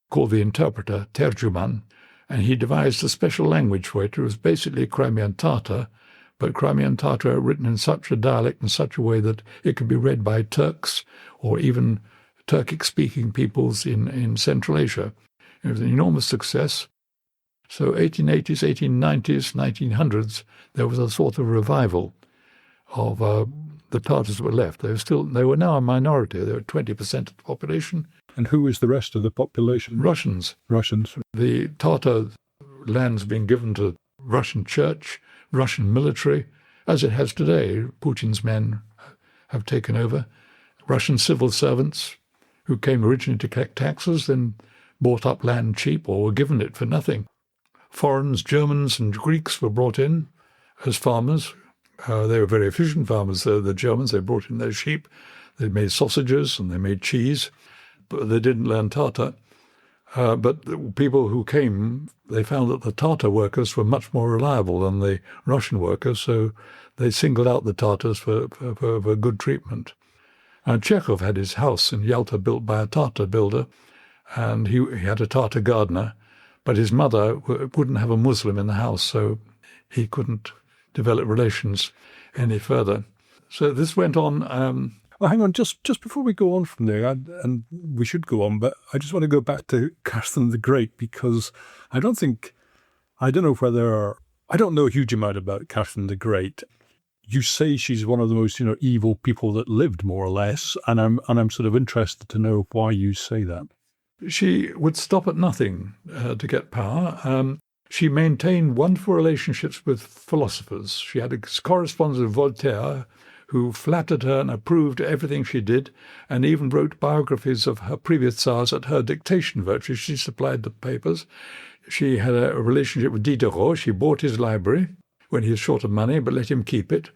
called The Interpreter, Terjuman, and he devised a special language for it. It was basically Crimean Tatar, but Crimean Tatar written in such a dialect in such a way that it could be read by Turks or even Turkic-speaking peoples in Central Asia. It was an enormous success. So 1880s, 1890s, 1900s, there was a sort of revival of the Tatars that were left. They were now a minority. They were 20% of the population.
And who is the rest of the population?
Russians. The Tatar land's been given to Russian church, Russian military, as it has today. Putin's men have taken over. Russian civil servants who came originally to collect taxes, then bought up land cheap or were given it for nothing. Foreigners, Germans and Greeks were brought in as farmers. They were very efficient farmers. The Germans, they brought in their sheep. They made sausages and they made cheese, but they didn't learn Tatar. But the people who came, they found that the Tatar workers were much more reliable than the Russian workers, so they singled out the Tatars for good treatment. And Chekhov had his house in Yalta built by a Tatar builder, and he had a Tatar gardener, but his mother wouldn't have a Muslim in the house, so he couldn't develop relations any further. So this went on.
Well, hang on, just before we go on from there, and we should go on, but I just want to go back to Catherine the Great, because I don't know a huge amount about Catherine the Great. You say she's one of the most, evil people that lived, more or less, and I'm sort of interested to know why you say that.
She would stop at nothing to get power. She maintained wonderful relationships with philosophers. She had a correspondence with Voltaire, who flattered her and approved everything she did, and even wrote biographies of her previous tsars at her dictation virtually. She supplied the papers. She had a relationship with Diderot. She bought his library when he was short of money, but let him keep it.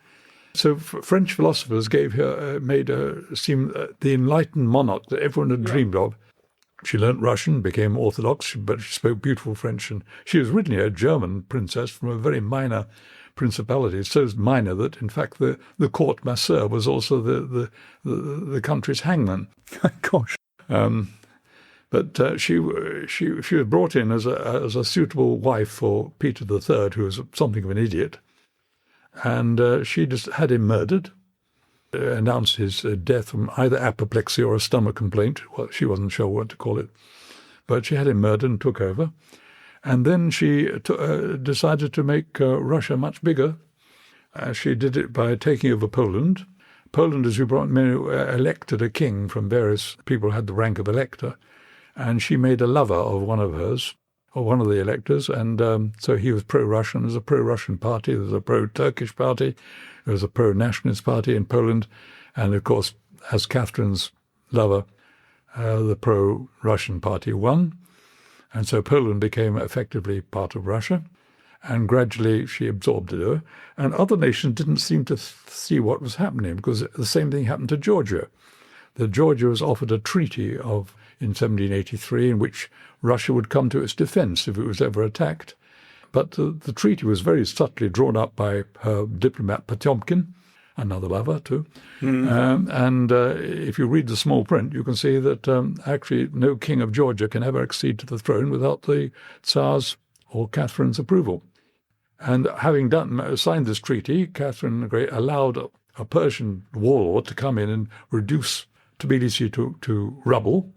So French philosophers made her seem the enlightened monarch that everyone had dreamed of. She learnt Russian, became Orthodox, but she spoke beautiful French, and she was originally a German princess from a very minor principality, so minor that, in fact, the court masseur was also the country's hangman.
Gosh.
But she was brought in as a suitable wife for Peter III, who was something of an idiot, and she just had him murdered. Announced his death from either apoplexy or a stomach complaint. Well, she wasn't sure what to call it. But she had him murdered and took over. And then she decided to make Russia much bigger. She did it by taking over Poland. Poland, as we brought, elected a king from various people who had the rank of elector. And she made a lover of one of hers, or one of the electors. And so he was pro-Russian. There's a pro-Russian party. There's a pro-Turkish party. There was a pro-nationalist party in Poland, and of course, as Catherine's lover, the pro-Russian party won, and so Poland became effectively part of Russia, and gradually she absorbed it. And other nations didn't seem to see what was happening, because the same thing happened to Georgia. Georgia was offered a treaty in 1783 in which Russia would come to its defense if it was ever attacked. But the treaty was very subtly drawn up by her diplomat Potemkin, another lover too. And if you read the small print, you can see that actually no king of Georgia can ever accede to the throne without the Tsar's or Catherine's approval. And having signed this treaty, Catherine the Great allowed a Persian warlord to come in and reduce Tbilisi to rubble,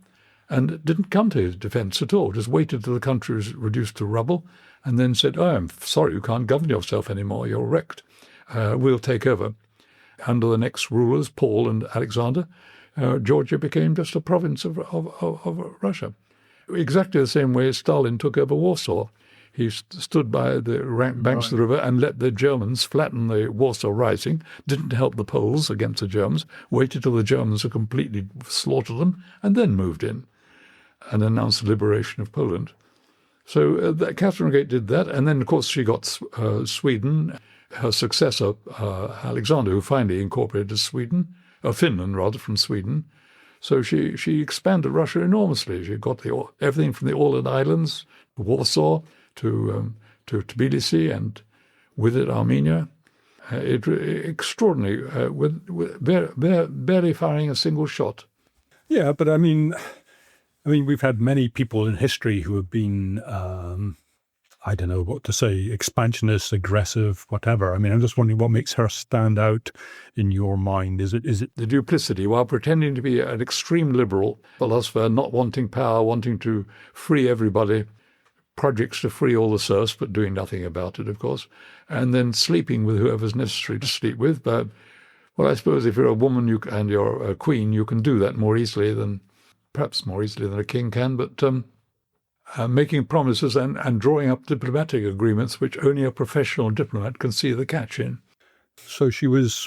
and didn't come to his defense at all, just waited till the country was reduced to rubble, and then said, I'm sorry, you can't govern yourself anymore, you're wrecked. We'll take over. Under the next rulers, Paul and Alexander, Georgia became just a province of Russia. Exactly the same way Stalin took over Warsaw. He stood by the banks of the river and let the Germans flatten the Warsaw Rising, didn't help the Poles against the Germans, waited till the Germans had completely slaughtered them, and then moved in and announced the liberation of Poland. So Catherine the Great did that, and then, of course, she got Sweden. Her successor, Alexander, who finally incorporated Finland, from Sweden. So she expanded Russia enormously. She got everything from the Åland Islands, Warsaw, to Tbilisi, and with it Armenia. Extraordinary, with barely firing a single shot.
Yeah, but I mean, we've had many people in history who have been, I don't know what to say, expansionist, aggressive, whatever. I mean, I'm just wondering what makes her stand out in your mind. Is it
the duplicity? While pretending to be an extreme liberal philosopher, not wanting power, wanting to free everybody, projects to free all the serfs, but doing nothing about it, of course, and then sleeping with whoever's necessary to sleep with. But, well, I suppose if you're a woman and you're a queen, you can do that perhaps more easily than a king can, but making promises and drawing up diplomatic agreements which only a professional diplomat can see the catch in.
So she was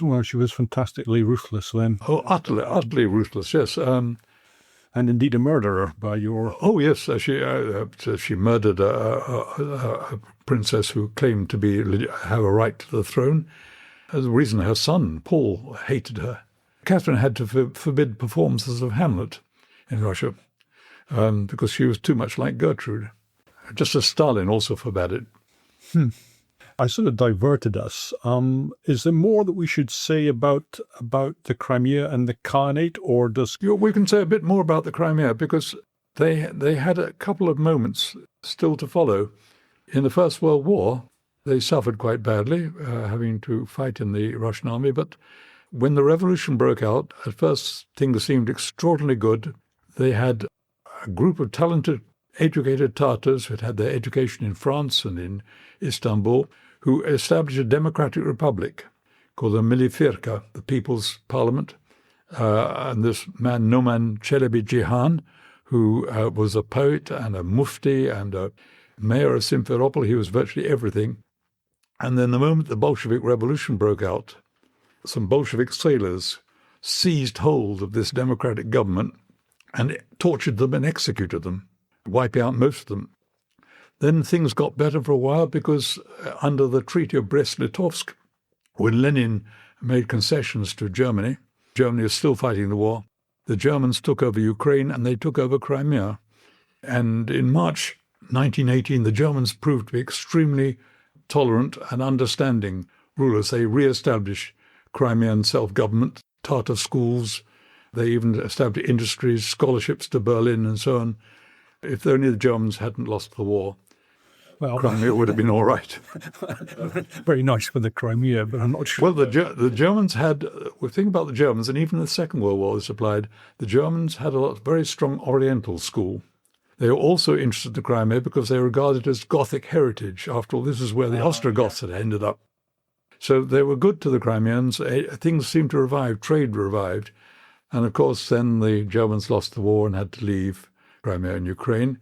fantastically ruthless then.
Oh, utterly ruthless, yes.
And indeed a murderer by your...
Oh, yes. She murdered a princess who claimed to have a right to the throne. The reason her son, Paul, hated her. Catherine had to forbid performances of Hamlet in Russia because she was too much like Gertrude. Just as Stalin also forbade it.
I sort of diverted us. Is there more that we should say about the Crimea and the Khanate, or does...
We can say a bit more about the Crimea because they had a couple of moments still to follow. In the First World War, they suffered quite badly, having to fight in the Russian army. But when the revolution broke out, at first things seemed extraordinarily good. They had a group of talented, educated Tatars who had had their education in France and in Istanbul, who established a democratic republic called the Milifirka, the People's Parliament. And this man, Noman Chelebi Jihan, who was a poet and a mufti and a mayor of Simferopol, he was virtually everything. And then the moment the Bolshevik Revolution broke out, some Bolshevik sailors seized hold of this democratic government and tortured them and executed them, wiping out most of them. Then things got better for a while because under the Treaty of Brest-Litovsk, when Lenin made concessions to Germany was still fighting the war, the Germans took over Ukraine and they took over Crimea. And in March 1918, the Germans proved to be extremely tolerant and understanding rulers. They re-established Crimean self-government, Tatar schools. They even established industries, scholarships to Berlin and so on. If only the Germans hadn't lost the war, well, Crimea would have been all right.
Very nice for the Crimea, but I'm not sure.
Well, the Germans had, we think about the Germans, and even the Second World War this applied, the Germans had a very strong Oriental school. They were also interested in the Crimea because they regarded it as Gothic heritage. After all, this is where the Ostrogoths had ended up. So they were good to the Crimeans. Things seemed to revive, trade revived. And of course, then the Germans lost the war and had to leave Crimea and Ukraine,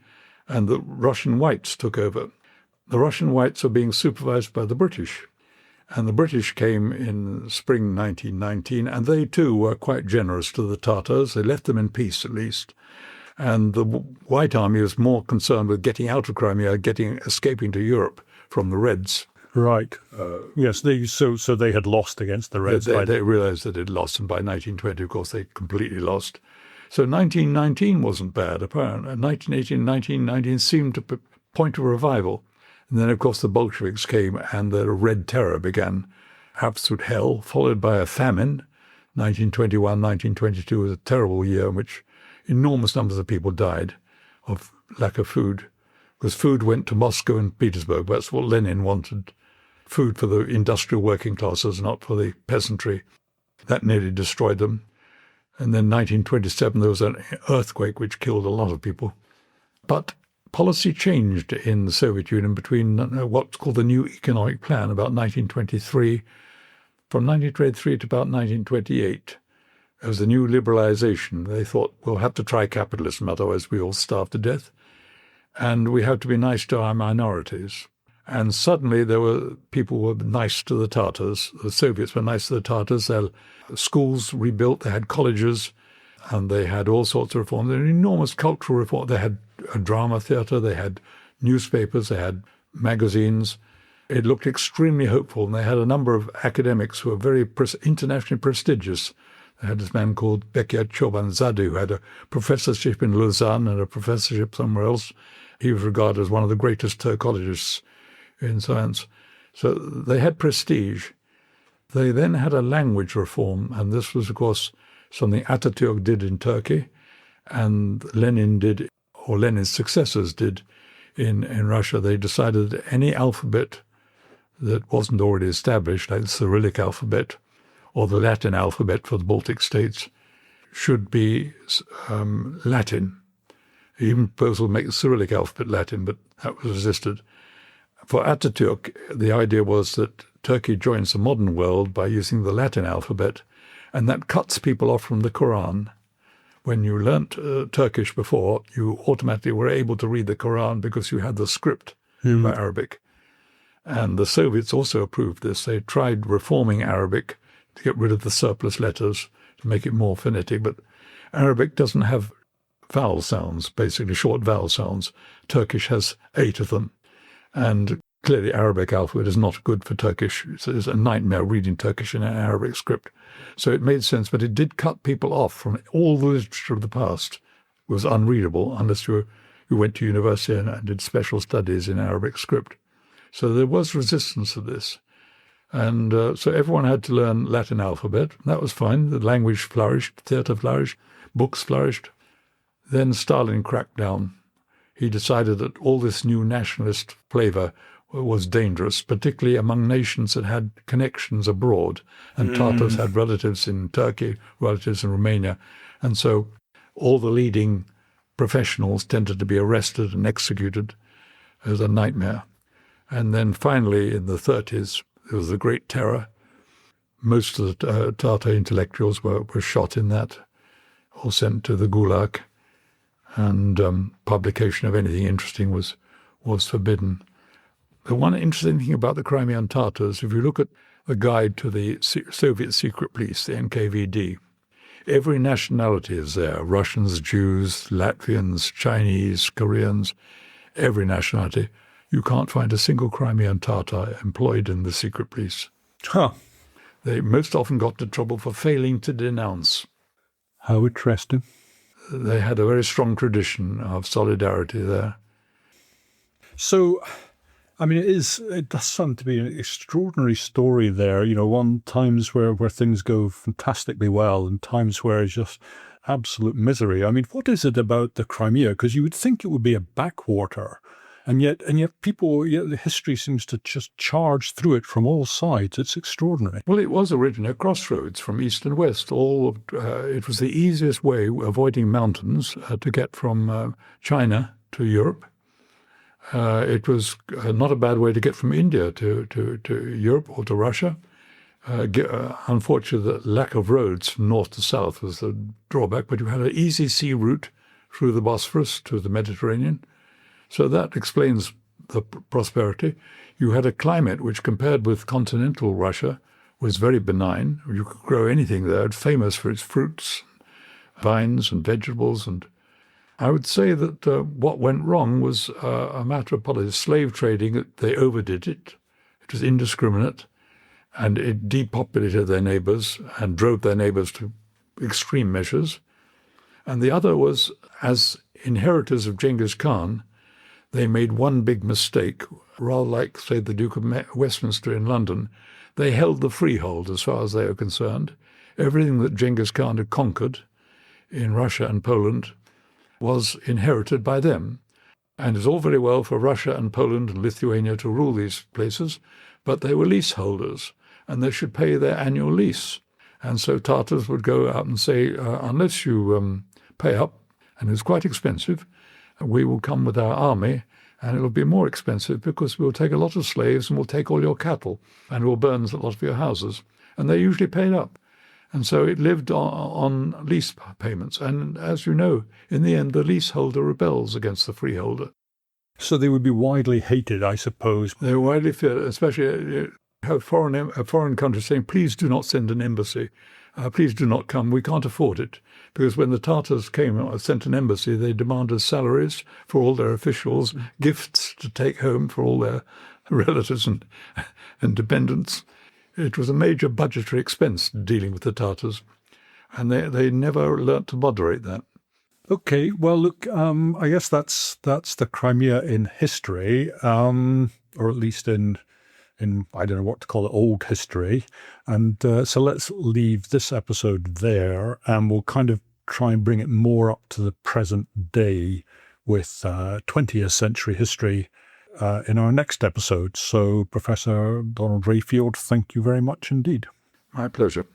and the Russian Whites took over. The Russian Whites are being supervised by the British, and the British came in spring 1919, and they too were quite generous to the Tatars. They left them in peace at least, and the White Army was more concerned with getting out of Crimea, escaping to Europe from the Reds.
Right. Yes. So they had lost against the Reds.
They realized that they'd lost, and by 1920, of course, they completely lost. So 1919 wasn't bad, apparently. 1918, 1919 seemed to point to revival. And then, of course, the Bolsheviks came and the Red Terror began. Absolute hell, followed by a famine. 1921, 1922 was a terrible year in which enormous numbers of people died of lack of food, because food went to Moscow and Petersburg. That's what Lenin wanted, food for the industrial working classes, not for the peasantry. That nearly destroyed them. And then 1927, there was an earthquake which killed a lot of people. But policy changed in the Soviet Union between what's called the New Economic Plan, about 1923. From 1923 to about 1928, there was a new liberalization. They thought, we'll have to try capitalism, otherwise we all starve to death. And we have to be nice to our minorities. And suddenly there were people who were nice to the Tatars. The Soviets were nice to the Tatars. Their schools rebuilt. They had colleges, and they had all sorts of reforms. An enormous cultural reform. They had a drama theatre. They had newspapers. They had magazines. It looked extremely hopeful. And they had a number of academics who were very internationally prestigious. They had this man called Bekyat Çobanzade, who had a professorship in Lausanne and a professorship somewhere else. He was regarded as one of the greatest Turkologists in science. So they had prestige. They then had a language reform, and this was, of course, something Atatürk did in Turkey, and Lenin did, or Lenin's successors did, in Russia. They decided that any alphabet that wasn't already established, like the Cyrillic alphabet or the Latin alphabet for the Baltic states, should be Latin. Even proposal to make the Cyrillic alphabet Latin, but that was resisted. For Atatürk, the idea was that Turkey joins the modern world by using the Latin alphabet, and that cuts people off from the Quran. When you learnt Turkish before, you automatically were able to read the Quran because you had the script for Arabic. And the Soviets also approved this. They tried reforming Arabic to get rid of the surplus letters, to make it more phonetic. But Arabic doesn't have vowel sounds, basically short vowel sounds. Turkish has 8 of them. And clearly Arabic alphabet is not good for Turkish. It's a nightmare reading Turkish in an Arabic script. So it made sense, but it did cut people off from all the literature of the past. It was unreadable unless you went to university and did special studies in Arabic script. So there was resistance to this. And so everyone had to learn Latin alphabet. That was fine. The language flourished, theatre flourished, books flourished. Then Stalin cracked down. He decided that all this new nationalist flavour was dangerous, particularly among nations that had connections abroad. And Tatars had relatives in Turkey, relatives in Romania. And so all the leading professionals tended to be arrested and executed. It was a nightmare. And then finally, in the 30s, there was the Great Terror. Most of the Tatar intellectuals were shot in that, or sent to the Gulag. And publication of anything interesting was forbidden. The one interesting thing about the Crimean Tatars, if you look at the guide to the Soviet secret police, the NKVD, every nationality is there. Russians, Jews, Latvians, Chinese, Koreans, every nationality. You can't find a single Crimean Tatar employed in the secret police.
Huh.
They most often got into trouble for failing to denounce.
How interesting.
They had a very strong tradition of solidarity there.
So, I mean, it does sound to be an extraordinary story there. You know, one times where things go fantastically well and times where it's just absolute misery. I mean, what is it about the Crimea? Because you would think it would be a backwater. And yet people, the history seems to just charge through it from all sides. It's extraordinary.
Well, it was originally a crossroads from east and west. It was the easiest way, avoiding mountains, to get from China to Europe. It was not a bad way to get from India to Europe or to Russia. Unfortunately, the lack of roads from north to south was the drawback, but you had an easy sea route through the Bosphorus to the Mediterranean. So that explains the prosperity. You had a climate which, compared with continental Russia, was very benign. You could grow anything there. It's famous for its fruits, vines and vegetables. And I would say that what went wrong was a matter of politics. Slave trading, they overdid it. It was indiscriminate, and it depopulated their neighbours and drove their neighbours to extreme measures. And the other was, as inheritors of Genghis Khan, they made one big mistake, rather like, say, the Duke of Westminster in London. They held the freehold as far as they were concerned. Everything that Genghis Khan had conquered in Russia and Poland was inherited by them. And it's all very well for Russia and Poland and Lithuania to rule these places, but they were leaseholders, and they should pay their annual lease. And so Tatars would go out and say, unless you pay up, and it's quite expensive, we will come with our army, and it will be more expensive because we'll take a lot of slaves and we'll take all your cattle and we'll burn a lot of your houses. And they usually paid up. And so it lived on lease payments. And as you know, in the end, the leaseholder rebels against the freeholder.
So they would be widely hated, I suppose.
They were widely feared, especially a foreign country saying, please do not send an embassy. Please do not come. We can't afford it. Because when the Tatars came and sent an embassy, they demanded salaries for all their officials, gifts to take home for all their relatives and dependents. It was a major budgetary expense dealing with the Tatars. And they never learnt to moderate that.
Okay, well, look, I guess that's the Crimea in history, or at least in I don't know what to call it, old history. And so let's leave this episode there, and we'll kind of try and bring it more up to the present day with 20th century history in our next episode. So, Professor Donald Rayfield, thank you very much indeed.
My pleasure.